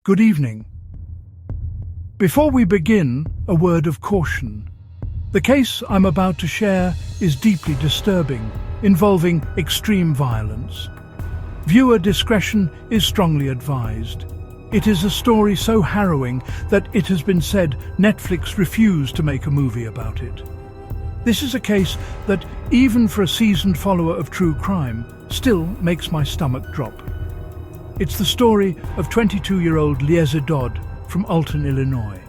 Good evening. Before we begin, a word of caution. The case I'm about to share is deeply disturbing, involving extreme violence. Viewer discretion is strongly advised. It is a story so harrowing that it has been said Netflix refused to make a movie about it. This is a case that, even for a seasoned follower of true crime, still makes my stomach drop. It's the story of 22-year-old Liesa Dodd from Alton, Illinois.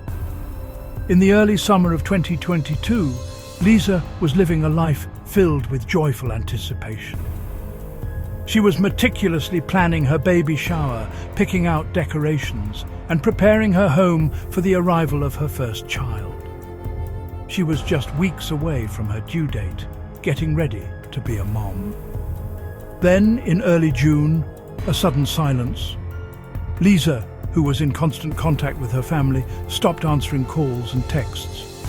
In the early summer of 2022, Liesa was living a life filled with joyful anticipation. She was meticulously planning her baby shower, picking out decorations, and preparing her home for the arrival of her first child. She was just weeks away from her due date, getting ready to be a mom. Then, in early June, a sudden silence. Liesa, who was in constant contact with her family, stopped answering calls and texts.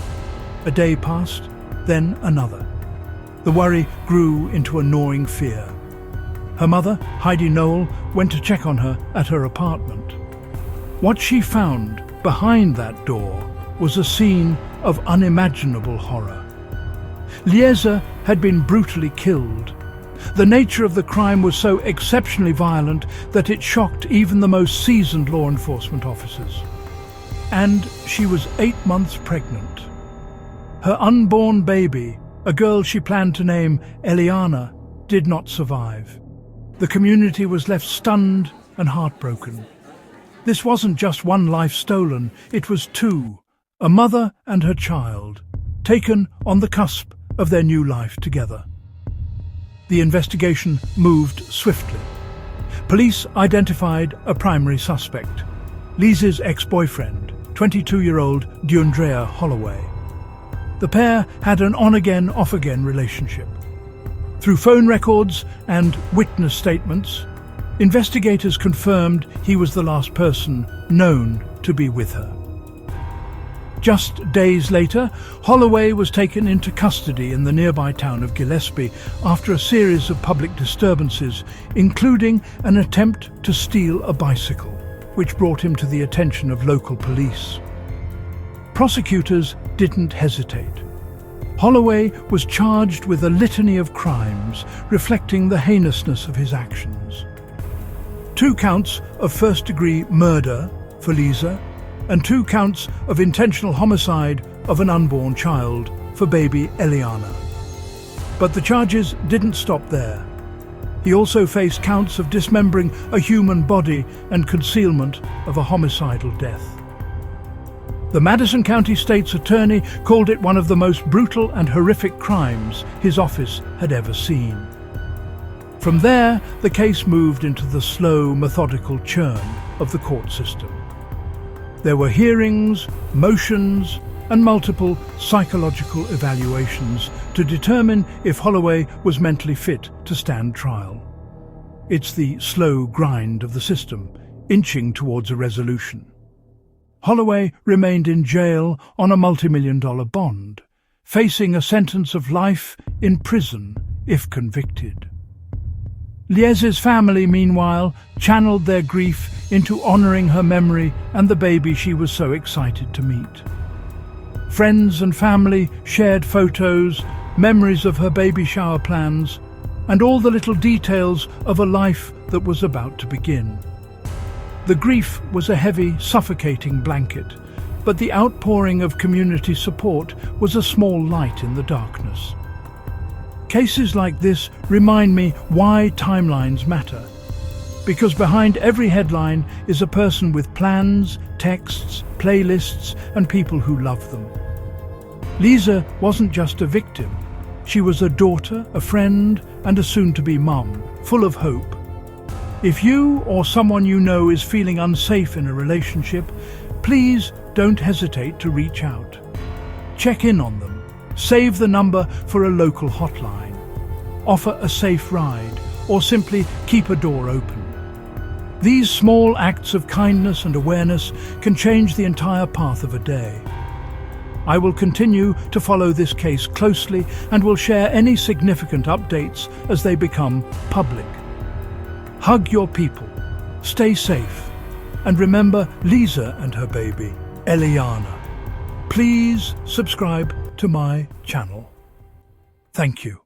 A day passed, then another. The worry grew into a gnawing fear. Her mother, Heidi Noel, went to check on her at her apartment. What she found behind that door was a scene of unimaginable horror. Liesa had been brutally killed. The nature of the crime was so exceptionally violent that it shocked even the most seasoned law enforcement officers. And she was 8 months pregnant. Her unborn baby, a girl she planned to name Eliana, did not survive. The community was left stunned and heartbroken. This wasn't just one life stolen, it was two, a mother and her child, taken on the cusp of their new life together. The investigation moved swiftly. Police identified a primary suspect, Liesa's ex-boyfriend, 22-year-old D'Andrea Holloway. The pair had an on-again, off-again relationship. Through phone records and witness statements, investigators confirmed he was the last person known to be with her. Just days later, Holloway was taken into custody in the nearby town of Gillespie after a series of public disturbances, including an attempt to steal a bicycle, which brought him to the attention of local police. Prosecutors didn't hesitate. Holloway was charged with a litany of crimes, reflecting the heinousness of his actions. 2 counts of first-degree murder for Liesa, and 2 counts of intentional homicide of an unborn child for baby Eliana. But the charges didn't stop there. He also faced counts of dismembering a human body and concealment of a homicidal death. The Madison County State's attorney called it one of the most brutal and horrific crimes his office had ever seen. From there, the case moved into the slow, methodical churn of the court system. There were hearings, motions, and multiple psychological evaluations to determine if Holloway was mentally fit to stand trial. It's the slow grind of the system, inching towards a resolution. Holloway remained in jail on a multi-million-dollar bond, facing a sentence of life in prison if convicted. Liesa's family, meanwhile, channeled their grief into honoring her memory and the baby she was so excited to meet. Friends and family shared photos, memories of her baby shower plans, and all the little details of a life that was about to begin. The grief was a heavy, suffocating blanket, but the outpouring of community support was a small light in the darkness. Cases like this remind me why timelines matter. Because behind every headline is a person with plans, texts, playlists, and people who love them. Liesa wasn't just a victim. She was a daughter, a friend, and a soon-to-be mum, full of hope. If you or someone you know is feeling unsafe in a relationship, please don't hesitate to reach out. Check in on them. Save the number for a local hotline. Offer a safe ride, or simply keep a door open. These small acts of kindness and awareness can change the entire path of a day. I will continue to follow this case closely and will share any significant updates as they become public. Hug your people, stay safe, And remember Lisa and her baby, Eliana. Please subscribe to my channel. Thank you.